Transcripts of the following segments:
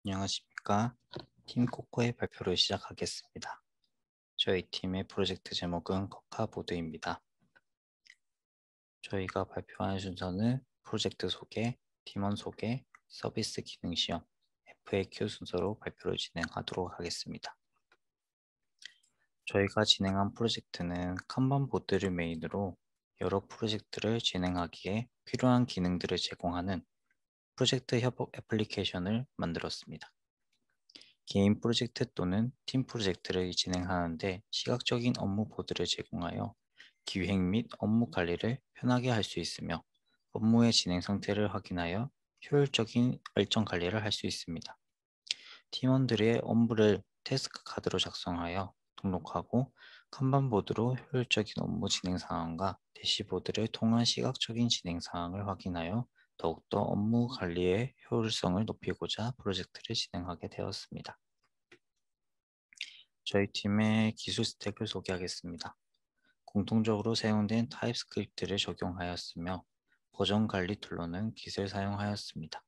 안녕하십니까. 팀 코코의 발표를 시작하겠습니다. 저희 팀의 프로젝트 제목은 커카보드입니다. 저희가 발표하는 순서는 프로젝트 소개, 팀원 소개, 서비스 기능 시험, FAQ 순서로 발표를 진행하도록 하겠습니다. 저희가 진행한 프로젝트는 칸반 보드를 메인으로 여러 프로젝트를 진행하기에 필요한 기능들을 제공하는 프로젝트 협업 애플리케이션을 만들었습니다. 개인 프로젝트 또는 팀 프로젝트를 진행하는데 시각적인 업무 보드를 제공하여 기획 및 업무 관리를 편하게 할 수 있으며 업무의 진행 상태를 확인하여 효율적인 일정 관리를 할 수 있습니다. 팀원들의 업무를 태스크 카드로 작성하여 등록하고 칸반보드로 효율적인 업무 진행 상황과 대시보드를 통한 시각적인 진행 상황을 확인하여 더욱더 업무 관리의 효율성을 높이고자 프로젝트를 진행하게 되었습니다. 저희 팀의 기술 스택을 소개하겠습니다. 공통적으로 사용된 타입스크립트를 적용하였으며 버전 관리 툴로는 깃을 사용하였습니다.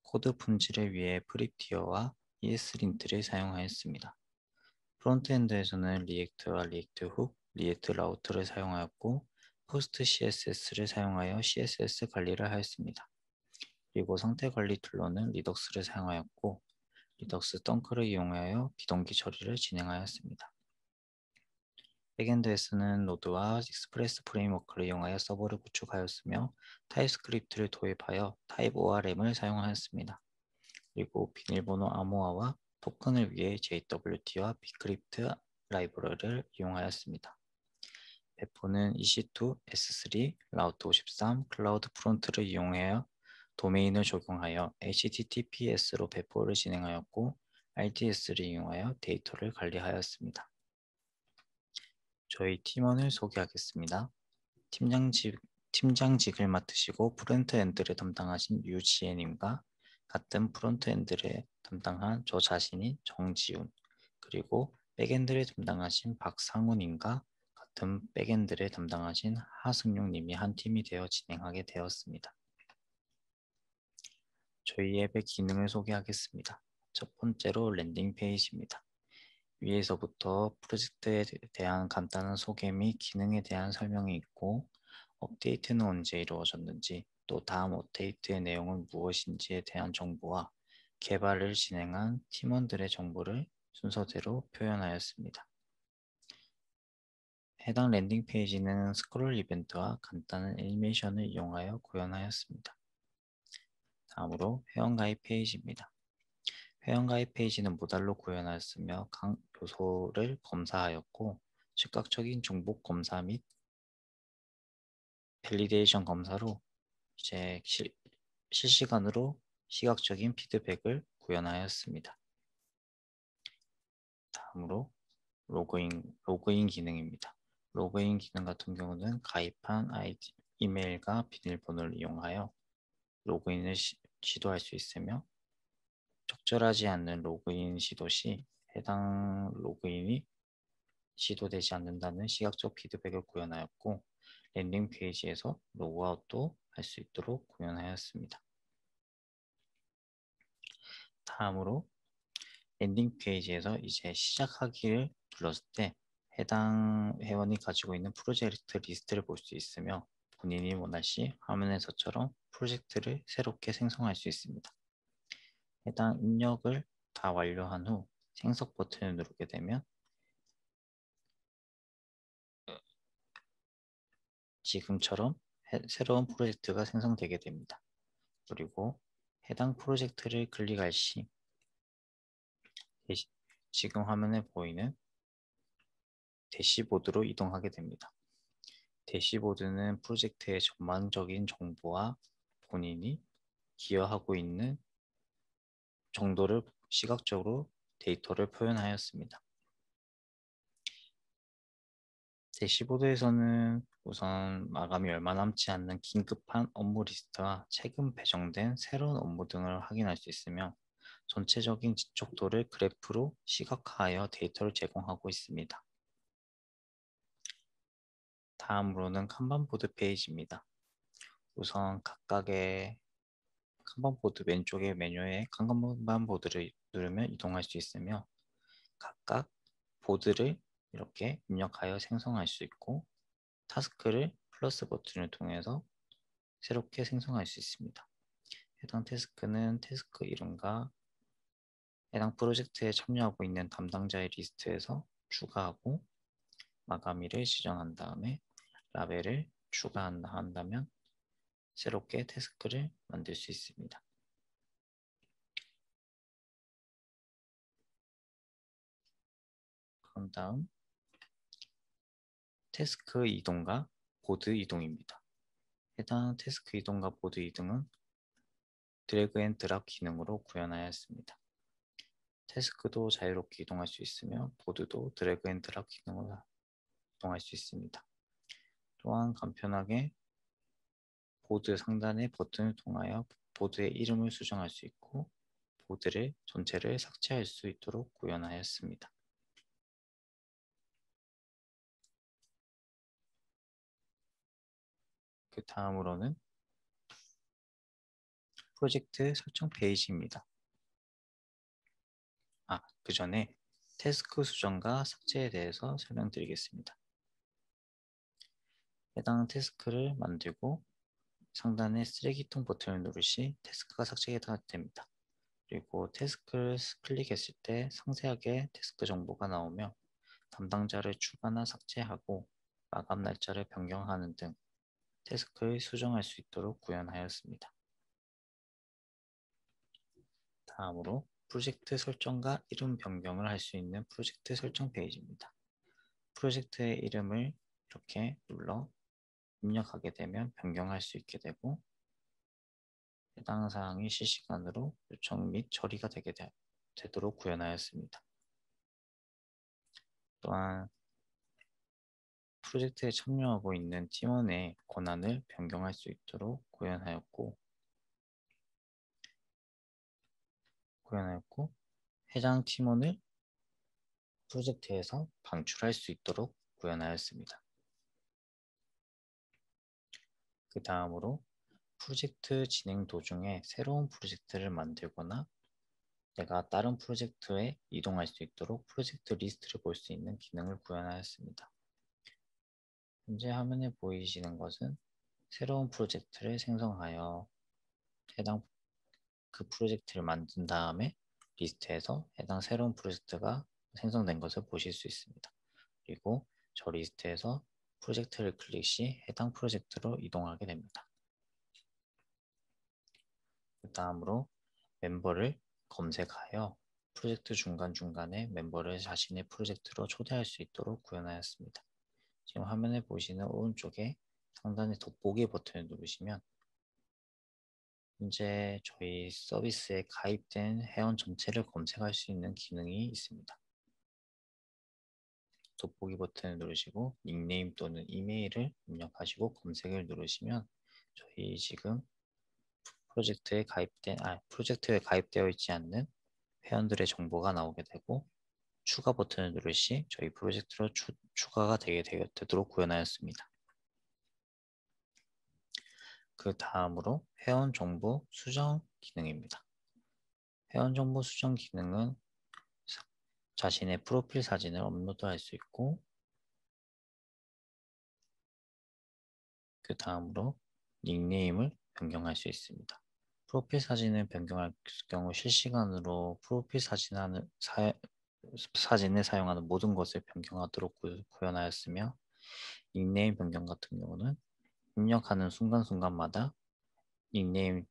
코드 품질을 위해 프리티어와 ESLint를 사용하였습니다. 프론트엔드에서는 리액트와 리액트 훅, 리액트 라우터를 사용하였고 포스트 CSS를 사용하여 CSS 관리를 하였습니다. 그리고 상태 관리 툴로는 리덕스를 사용하였고 리덕스 덩크를 이용하여 비동기 처리를 진행하였습니다. 백엔드에서는 노드와 익스프레스 프레임워크를 이용하여 서버를 구축하였으며 타입스크립트를 도입하여 타입 ORM을 사용하였습니다. 그리고 비밀번호 암호화와 토큰을 위해 JWT와 비크립트 라이브러리를 이용하였습니다. 배포는 EC2, S3, 라우트 53, 클라우드 프론트를 이용하여 도메인을 적용하여 HTTPS로 배포를 진행하였고 RDS를 이용하여 데이터를 관리하였습니다. 저희 팀원을 소개하겠습니다. 팀장직을 맡으시고 프론트엔드를 담당하신 유지혜님과 같은 프론트엔드를 담당한 저 자신인 정지훈, 그리고 백엔드를 담당하신 박상훈님과 같은 백엔드를 담당하신 하승용님이 한 팀이 되어 진행하게 되었습니다. 저희 앱의 기능을 소개하겠습니다. 첫 번째로 랜딩 페이지입니다. 위에서부터 프로젝트에 대한 간단한 소개 및 기능에 대한 설명이 있고 업데이트는 언제 이루어졌는지 또 다음 업데이트의 내용은 무엇인지에 대한 정보와 개발을 진행한 팀원들의 정보를 순서대로 표현하였습니다. 해당 랜딩 페이지는 스크롤 이벤트와 간단한 애니메이션을 이용하여 구현하였습니다. 다음으로 회원가입 페이지입니다. 회원가입 페이지는 모달로 구현하였으며 각 요소를 검사하였고 즉각적인 중복 검사 및 밸리데이션 검사로 이제 실시간으로 시각적인 피드백을 구현하였습니다. 다음으로 로그인 기능입니다. 로그인 기능 같은 경우는 가입한 아이디, 이메일과 비밀번호를 이용하여 로그인을 시도할 수 있으며 적절하지 않는 로그인 시도 시 해당 로그인이 시도되지 않는다는 시각적 피드백을 구현하였고 랜딩 페이지에서 로그아웃도 할 수 있도록 구현하였습니다. 다음으로 랜딩 페이지에서 이제 시작하기를 눌렀을 때 해당 회원이 가지고 있는 프로젝트 리스트를 볼 수 있으며 본인이 원할 시 화면에서처럼 프로젝트를 새롭게 생성할 수 있습니다. 해당 입력을 다 완료한 후 생성 버튼을 누르게 되면 지금처럼 새로운 프로젝트가 생성되게 됩니다. 그리고 해당 프로젝트를 클릭할 시 지금 화면에 보이는 대시보드로 이동하게 됩니다. 대시보드는 프로젝트의 전반적인 정보와 본인이 기여하고 있는 정도를 시각적으로 데이터를 표현하였습니다. 대시보드에서는 우선 마감이 얼마 남지 않는 긴급한 업무 리스트와 최근 배정된 새로운 업무 등을 확인할 수 있으며 전체적인 지속도를 그래프로 시각화하여 데이터를 제공하고 있습니다. 다음으로는 칸반보드 페이지입니다. 우선 각각의 kanban 보드 왼쪽의 메뉴에 kanban 보드를 누르면 이동할 수 있으며 각각 보드를 이렇게 입력하여 생성할 수 있고 타스크를 플러스 버튼을 통해서 새롭게 생성할 수 있습니다. 해당 태스크는 태스크 이름과 해당 프로젝트에 참여하고 있는 담당자의 리스트에서 추가하고 마감일을 지정한 다음에 라벨을 추가한다면 새롭게 태스크를 만들 수 있습니다. 그런 다음 태스크 이동과 보드 이동입니다. 해당 태스크 이동과 보드 이동은 드래그 앤 드랍 기능으로 구현하였습니다. 태스크도 자유롭게 이동할 수 있으며 보드도 드래그 앤 드랍 기능으로 이동할 수 있습니다. 또한 간편하게 보드 상단의 버튼을 통하여 보드의 이름을 수정할 수 있고 보드를 전체를 삭제할 수 있도록 구현하였습니다. 그 다음으로는 프로젝트 설정 페이지입니다. 그 전에 태스크 수정과 삭제에 대해서 설명드리겠습니다. 해당 태스크를 만들고 상단의 쓰레기통 버튼을 누르시 태스크가 삭제가 됩니다. 그리고 태스크를 클릭했을 때 상세하게 태스크 정보가 나오며 담당자를 추가나 삭제하고 마감 날짜를 변경하는 등 태스크를 수정할 수 있도록 구현하였습니다. 다음으로 프로젝트 설정과 이름 변경을 할 수 있는 프로젝트 설정 페이지입니다. 프로젝트의 이름을 이렇게 눌러 입력하게 되면 변경할 수 있게 되고 해당 사항이 실시간으로 요청 및 처리가 되도록 구현하였습니다. 또한 프로젝트에 참여하고 있는 팀원의 권한을 변경할 수 있도록 구현하였고 해당 팀원을 프로젝트에서 방출할 수 있도록 구현하였습니다. 그 다음으로 프로젝트 진행 도중에 새로운 프로젝트를 만들거나 내가 다른 프로젝트에 이동할 수 있도록 프로젝트 리스트를 볼 수 있는 기능을 구현하였습니다. 현재 화면에 보이시는 것은 새로운 프로젝트를 생성하여 해당 그 프로젝트를 만든 다음에 리스트에서 해당 새로운 프로젝트가 생성된 것을 보실 수 있습니다. 그리고 저 리스트에서 프로젝트를 클릭 시 해당 프로젝트로 이동하게 됩니다. 그 다음으로 멤버를 검색하여 프로젝트 중간중간에 멤버를 자신의 프로젝트로 초대할 수 있도록 구현하였습니다. 지금 화면에 보시는 오른쪽에 상단의 돋보기 버튼을 누르시면 현재 저희 서비스에 가입된 회원 전체를 검색할 수 있는 기능이 있습니다. 돋보기 버튼을 누르시고 닉네임 또는 이메일을 입력하시고 검색을 누르시면 저희 지금 프로젝트에 가입되어 있지 않는 회원들의 정보가 나오게 되고 추가 버튼을 누르시 저희 프로젝트로 추가가 되도록 구현하였습니다. 그 다음으로 회원 정보 수정 기능입니다. 회원 정보 수정 기능은 자신의 프로필 사진을 업로드할 수 있고 그 다음으로 닉네임을 변경할 수 있습니다. 프로필 사진을 변경할 경우 실시간으로 프로필 사진을 사용하는 모든 것을 변경하도록 구현하였으며 닉네임 변경 같은 경우는 입력하는 순간순간마다 닉네임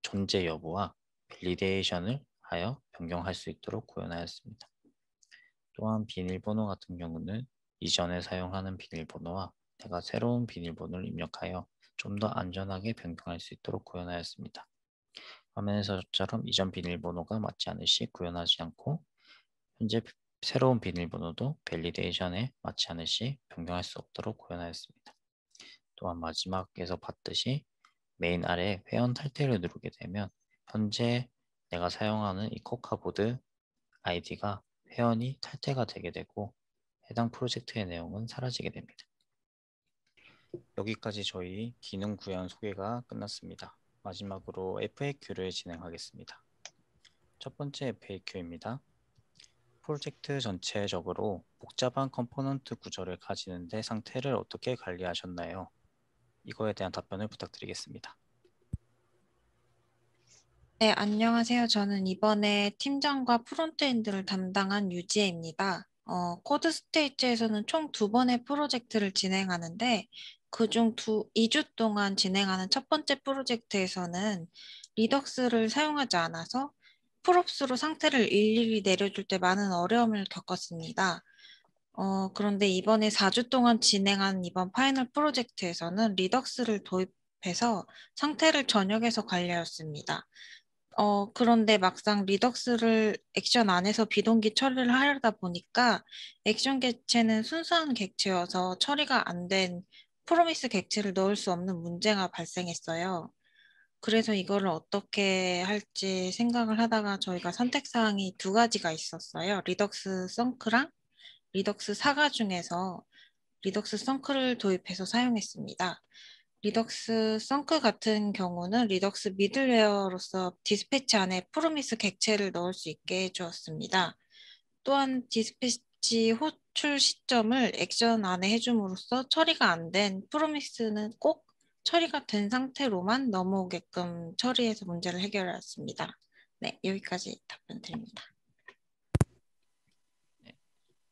존재 여부와 밸리데이션을 하여 변경할 수 있도록 구현하였습니다. 또한 비밀번호 같은 경우는 이전에 사용하는 비밀번호와 내가 새로운 비밀번호를 입력하여 좀 더 안전하게 변경할 수 있도록 구현하였습니다. 화면에서처럼 이전 비밀번호가 맞지 않을 시 구현하지 않고 현재 새로운 비밀번호도 밸리데이션에 맞지 않을 시 변경할 수 없도록 구현하였습니다. 또한 마지막에서 봤듯이 메인 아래 회원 탈퇴를 누르게 되면 현재 내가 사용하는 이 코카보드 아이디가 회원이 탈퇴가 되게 되고 해당 프로젝트의 내용은 사라지게 됩니다. 여기까지 저희 기능 구현 소개가 끝났습니다. 마지막으로 FAQ를 진행하겠습니다. 첫 번째 FAQ입니다. 프로젝트 전체적으로 복잡한 컴포넌트 구조를 가지는데 상태를 어떻게 관리하셨나요? 이거에 대한 답변을 부탁드리겠습니다. 네, 안녕하세요. 저는 이번에 팀장과 프론트엔드를 담당한 유지혜입니다. 코드 스테이지에서는 총 두 번의 프로젝트를 진행하는데, 그중 2주 동안 진행하는 첫 번째 프로젝트에서는 리덕스를 사용하지 않아서 프롭스로 상태를 일일이 내려줄 때 많은 어려움을 겪었습니다. 그런데 이번에 4주 동안 진행한 이번 파이널 프로젝트에서는 리덕스를 도입해서 상태를 저녁에서 관리하였습니다. 그런데 막상 리덕스를 액션 안에서 비동기 처리를 하려다 보니까 액션 객체는 순수한 객체여서 처리가 안 된 프로미스 객체를 넣을 수 없는 문제가 발생했어요. 그래서 이거를 어떻게 할지 생각을 하다가 저희가 선택사항이 두 가지가 있었어요. 리덕스 썬크랑 리덕스 사가 중에서 리덕스 썬크를 도입해서 사용했습니다. 리덕스 썬크 같은 경우는 리덕스 미들웨어로서 디스패치 안에 프로미스 객체를 넣을 수 있게 해주었습니다. 또한 디스패치 호출 시점을 액션 안에 해줌으로써 처리가 안 된 프로미스는 꼭 처리가 된 상태로만 넘어오게끔 처리해서 문제를 해결했습니다. 네, 여기까지 답변 드립니다. 네,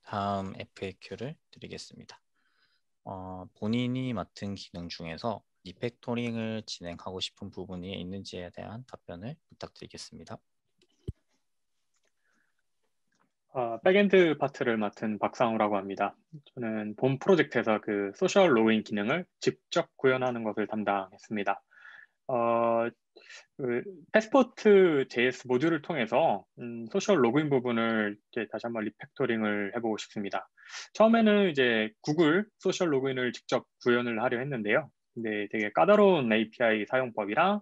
다음 FAQ를 드리겠습니다. 본인이 맡은 기능 중에서 리팩토링을 진행하고 싶은 부분이 있는지에 대한 답변을 부탁드리겠습니다. 백엔드 파트를 맡은 박상우라고 합니다. 저는 본 프로젝트에서 그 소셜 로그인 기능을 직접 구현하는 것을 담당했습니다. 어, 그 패스포트 JS 모듈을 통해서 소셜 로그인 부분을 이제 다시 한번 리팩토링을 해보고 싶습니다. 처음에는 이제 구글 소셜 로그인을 직접 구현을 하려 했는데요. 근데 되게 까다로운 API 사용법이랑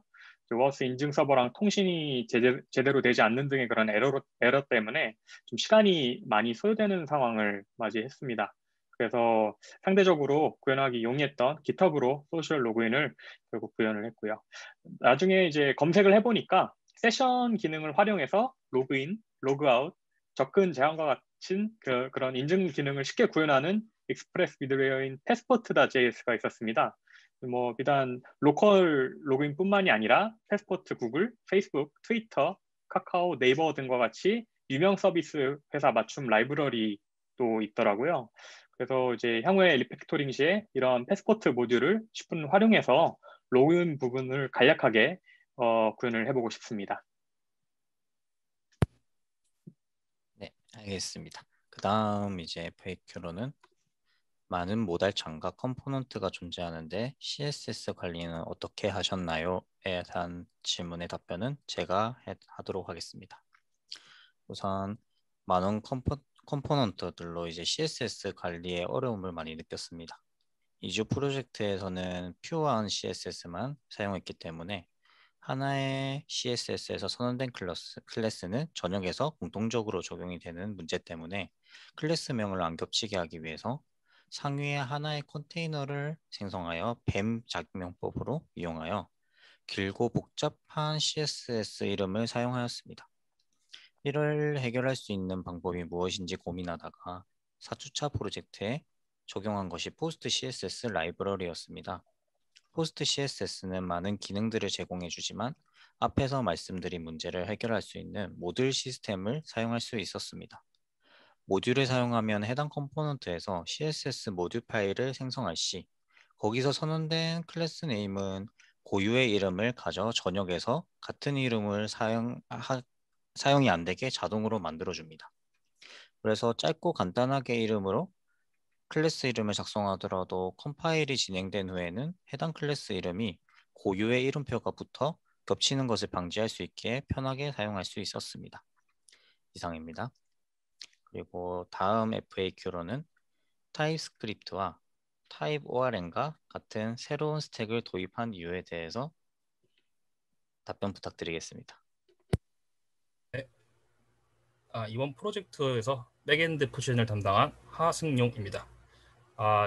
워스 인증 서버랑 통신이 제대로 되지 않는 등의 그런 에러 때문에 좀 시간이 많이 소요되는 상황을 맞이했습니다. 그래서 상대적으로 구현하기 용이했던 GitHub으로 소셜 로그인을 결국 구현을 했고요. 나중에 이제 검색을 해보니까 세션 기능을 활용해서 로그인, 로그아웃, 접근 제한과 같은 그런 인증 기능을 쉽게 구현하는 익스프레스 미들웨어인 패스포트.js가 있었습니다. 뭐 비단 로컬 로그인뿐만이 아니라 패스포트 구글, 페이스북, 트위터, 카카오, 네이버 등과 같이 유명 서비스 회사 맞춤 라이브러리도 있더라고요. 그래서 이제 향후에 리팩토링 시에 이런 패스포트 모듈을 10분 활용해서 로그인 부분을 간략하게 구현을 해보고 싶습니다. 네, 알겠습니다. 그 다음 이제 FAQ로는 많은 모달창과 컴포넌트가 존재하는데 CSS 관리는 어떻게 하셨나요? 에 대한 질문의 답변은 제가 하도록 하겠습니다. 우선 많은 컴포넌트들로 이제 CSS 관리에 어려움을 많이 느꼈습니다. 이주 프로젝트에서는 퓨어한 CSS만 사용했기 때문에 하나의 CSS에서 선언된 클래스는 전역에서 공통적으로 적용이 되는 문제 때문에 클래스명을 안 겹치게 하기 위해서 상위에 하나의 컨테이너를 생성하여 뱀 작명법으로 이용하여 길고 복잡한 CSS 이름을 사용하였습니다. 이를 해결할 수 있는 방법이 무엇인지 고민하다가 4주차 프로젝트에 적용한 것이 포스트 CSS 라이브러리였습니다. 포스트 CSS는 많은 기능들을 제공해주지만 앞에서 말씀드린 문제를 해결할 수 있는 모듈 시스템을 사용할 수 있었습니다. 모듈을 사용하면 해당 컴포넌트에서 CSS 모듈 파일을 생성할 시 거기서 선언된 클래스 네임은 고유의 이름을 가져 전역에서 같은 이름을 사용이 안 되게 자동으로 만들어줍니다. 그래서 짧고 간단하게 이름으로 클래스 이름을 작성하더라도 컴파일이 진행된 후에는 해당 클래스 이름이 고유의 이름표가 붙어 겹치는 것을 방지할 수 있게 편하게 사용할 수 있었습니다. 이상입니다. 그리고 다음 FAQ로는 타입스크립트와 타입 ORM과 같은 새로운 스택을 도입한 이유에 대해서 답변 부탁드리겠습니다. 네. 이번 프로젝트에서 백엔드 포지션을 담당한 하승용입니다.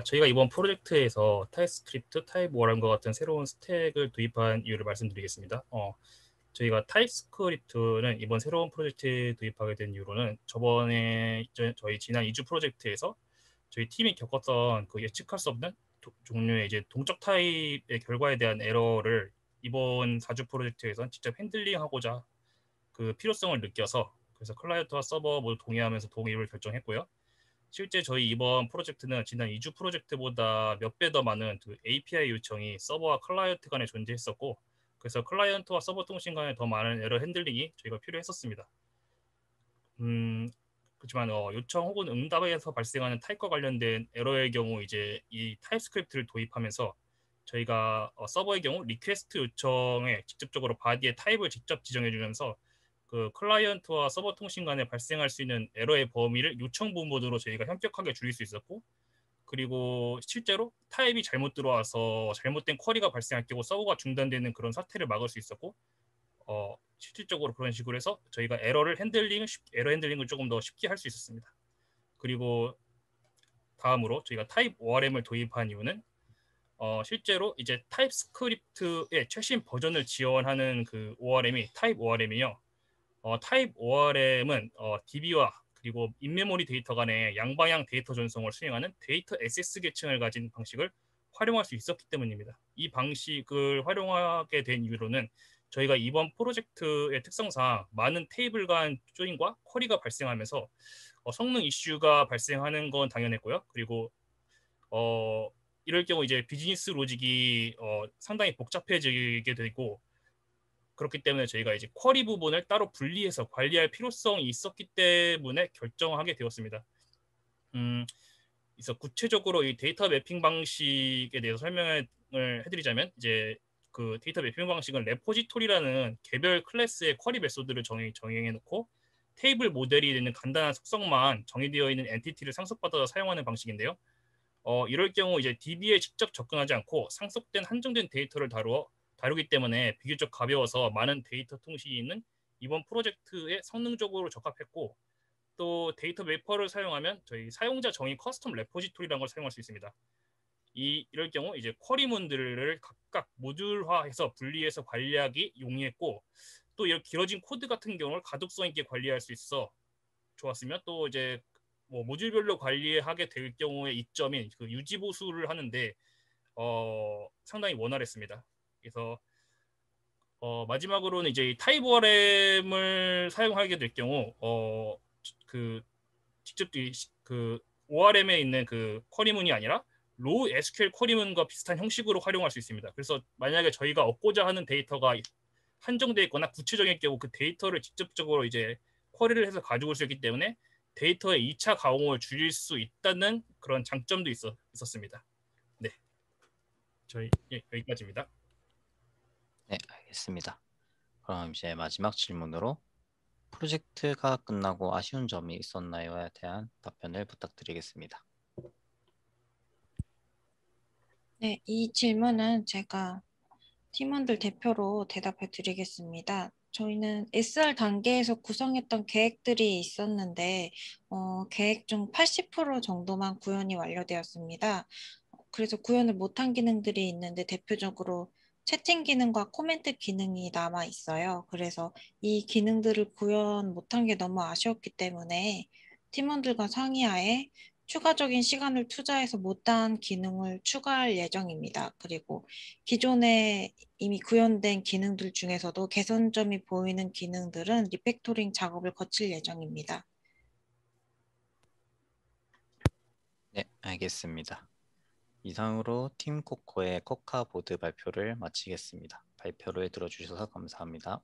저희가 이번 프로젝트에서 타입스크립트, 타입 워람과 같은 새로운 스택을 도입한 이유를 말씀드리겠습니다. 저희가 타입스크립트는 이번 새로운 프로젝트에 도입하게 된 이유로는 저번에 저희 지난 2주 프로젝트에서 저희 팀이 겪었던 그 예측할 수 없는 종류의 이제 동적 타입의 결과에 대한 에러를 이번 4주 프로젝트에서 직접 핸들링하고자 그 필요성을 느껴서, 그래서 클라이언트와 서버 모두 동의하면서 독립을 결정했고요. 실제 저희 이번 프로젝트는 지난 2주 프로젝트보다 몇 배 더 많은 그 API 요청이 서버와 클라이언트 간에 존재했었고, 그래서 클라이언트와 서버 통신 간에 더 많은 에러 핸들링이 저희가 필요했었습니다. 그렇지만 요청 혹은 응답에서 발생하는 타입과 관련된 에러의 경우 이제 이 타입스크립트를 도입하면서 저희가 서버의 경우 리퀘스트 요청에 직접적으로 바디의 타입을 직접 지정해 주면서 그 클라이언트와 서버 통신 간에 발생할 수 있는 에러의 범위를 요청 부분으로 저희가 현격하게 줄일 수 있었고, 그리고 실제로 타입이 잘못 들어와서 잘못된 쿼리가 발생할 경우 서버가 중단되는 그런 사태를 막을 수 있었고, 실질적으로 그런 식으로 해서 저희가 에러 핸들링을 조금 더 쉽게 할 수 있었습니다. 그리고 다음으로 저희가 타입 ORM을 도입한 이유는 실제로 이제 타입스크립트의 최신 버전을 지원하는 그 ORM이 타입 ORM이요. 타입 ORM은 DB와 그리고 인메모리 데이터 간의 양방향 데이터 전송을 수행하는 데이터 액세스 계층을 가진 방식을 활용할 수 있었기 때문입니다. 이 방식을 활용하게 된 이유로는 저희가 이번 프로젝트의 특성상 많은 테이블 간 조인과 쿼리가 발생하면서 성능 이슈가 발생하는 건 당연했고요. 그리고 이럴 경우 이제 비즈니스 로직이 상당히 복잡해지게 되고, 그렇기 때문에 저희가 이제 쿼리 부분을 따로 분리해서 관리할 필요성이 있었기 때문에 결정하게 되었습니다. 그래서 구체적으로 이 데이터 매핑 방식에 대해서 설명을 해드리자면, 이제 그 데이터 매핑 방식은 레포지토리라는 개별 클래스의 쿼리 메소드를 정의해놓고 테이블 모델이 되는 간단한 속성만 정의되어 있는 엔티티를 상속받아서 사용하는 방식인데요. 이럴 경우 이제 DB에 직접 접근하지 않고 상속된 한정된 데이터를 다루기 때문에 비교적 가벼워서 많은 데이터 통신은 이번 프로젝트에 성능적으로 적합했고, 또 데이터 매퍼를 사용하면 저희 사용자 정의 커스텀 레포지토리라는 걸 사용할 수 있습니다. 이럴 경우 이제 쿼리문들을 각각 모듈화해서 분리해서 관리하기 용이했고, 또 이런 길어진 코드 같은 경우를 가독성 있게 관리할 수 있어 좋았으면, 또 이제 뭐 모듈별로 관리하게 될 경우의 이점인 그 유지 보수를 하는데 상당히 원활했습니다. 그래서 마지막으로는 이제 타입 ORM을 사용하게 될 경우 그 직접 그 ORM에 있는 그 쿼리문이 아니라 로우 SQL 쿼리문과 비슷한 형식으로 활용할 수 있습니다. 그래서 만약에 저희가 얻고자 하는 데이터가 한정되어 있거나 구체적인 경우 그 데이터를 직접적으로 이제 쿼리를 해서 가지고 올 수 있기 때문에 데이터의 2차 가공을 줄일 수 있다는 그런 장점도 있었습니다. 네, 저희 여기까지입니다. 네, 알겠습니다. 그럼 이제 마지막 질문으로 프로젝트가 끝나고 아쉬운 점이 있었나요에 대한 답변을 부탁드리겠습니다. 네, 이 질문은 제가 팀원들 대표로 대답해 드리겠습니다. 저희는 SR 단계에서 구성했던 계획들이 있었는데, 계획 중 80% 정도만 구현이 완료되었습니다. 그래서 구현을 못한 기능들이 있는데, 대표적으로 채팅 기능과 코멘트 기능이 남아 있어요. 그래서 이 기능들을 구현 못한 게 너무 아쉬웠기 때문에 팀원들과 상의하에 추가적인 시간을 투자해서 못한 기능을 추가할 예정입니다. 그리고 기존에 이미 구현된 기능들 중에서도 개선점이 보이는 기능들은 리팩토링 작업을 거칠 예정입니다. 네, 알겠습니다. 이상으로 팀 코코의 코카 보드 발표를 마치겠습니다. 발표를 들어주셔서 감사합니다.